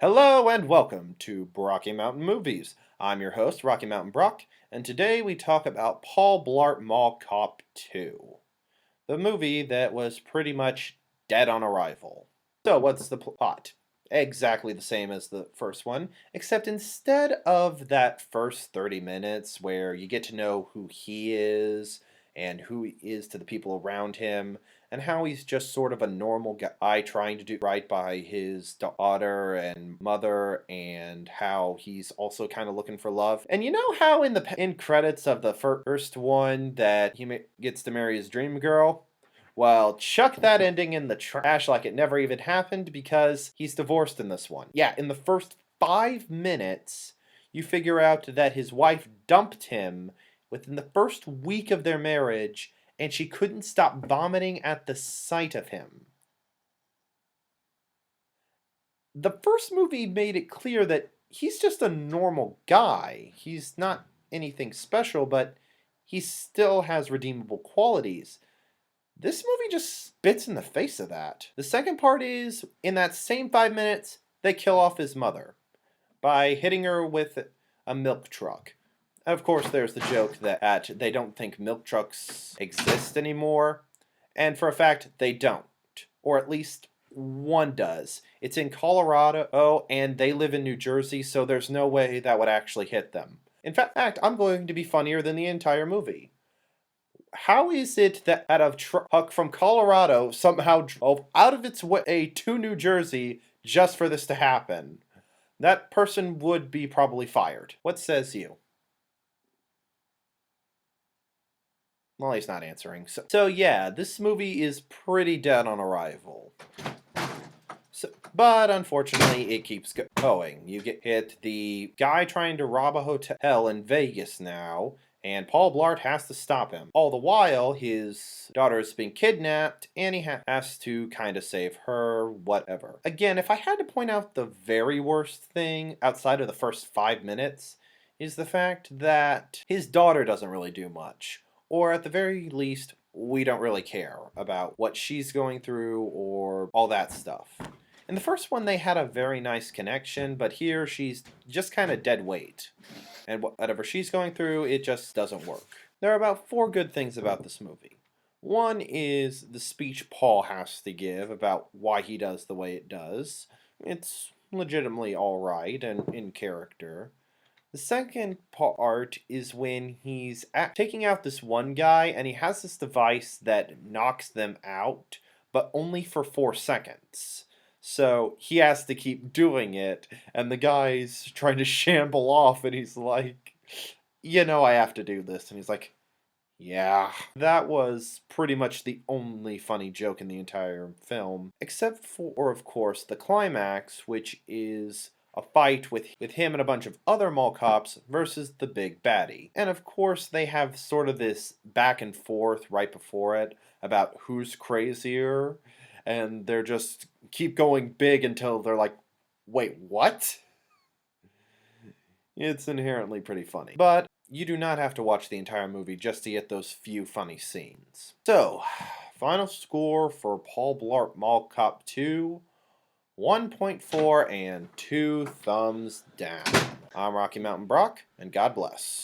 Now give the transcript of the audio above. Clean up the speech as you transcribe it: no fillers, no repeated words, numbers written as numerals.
Hello and welcome to Brocky Mountain Movies. I'm your host, Rocky Mountain Brock, and today we talk about Paul Blart Mall Cop 2, the movie that was pretty much dead on arrival. So, what's the plot? Exactly the same as the first one, except instead of that first 30 minutes where you get to know who he is and who he is to the people around him, and how he's just sort of a normal guy trying to do right by his daughter and mother, and how he's also kind of looking for love. And you know how in the end credits of the first one that he gets to marry his dream girl? Well, chuck that ending in the trash like it never even happened because he's divorced in this one. Yeah, in the first 5 minutes, you figure out that his wife dumped him within the first week of their marriage, and she couldn't stop vomiting at the sight of him. The first movie made it clear that he's just a normal guy. He's not anything special, but he still has redeemable qualities. This movie just spits in the face of that. The second part is, in that same 5 minutes, they kill off his mother by hitting her with a milk truck. Of course, there's the joke that they don't think milk trucks exist anymore, and for a fact, they don't. Or at least one does. It's in Colorado, and they live in New Jersey, so there's no way that would actually hit them. In fact, I'm going to be funnier than the entire movie. How is it that a truck from Colorado somehow drove out of its way to New Jersey just for this to happen? That person would be probably fired. What says you? Well, he's not answering. So yeah, this movie is pretty dead on arrival. But unfortunately, it keeps going. You hit the guy trying to rob a hotel in Vegas now, and Paul Blart has to stop him. All the while, his daughter is being kidnapped, and he has to kind of save her, whatever. Again, if I had to point out the very worst thing outside of the first 5 minutes, is the fact that his daughter doesn't really do much. Or at the very least, we don't really care about what she's going through or all that stuff. In the first one, they had a very nice connection, but here she's just kind of dead weight. And whatever she's going through, it just doesn't work. There are about 4 good things about this movie. One is the speech Paul has to give about why he does the way it does. It's legitimately alright and in character. The second part is when he's taking out this one guy, and he has this device that knocks them out, but only for 4 seconds. So he has to keep doing it, and the guy's trying to shamble off, and he's like, I have to do this. And he's like, yeah. That was pretty much the only funny joke in the entire film, except for, of course, the climax, which is a fight with him and a bunch of other mall cops versus the big baddie. And of course, they have sort of this back and forth right before it about who's crazier, and they're just keep going big until they're like, wait, what? It's inherently pretty funny. But you do not have to watch the entire movie just to get those few funny scenes. So, final score for Paul Blart Mall Cop 2, 1.4 and 2 thumbs down. I'm Rocky Mountain Brock, and God bless.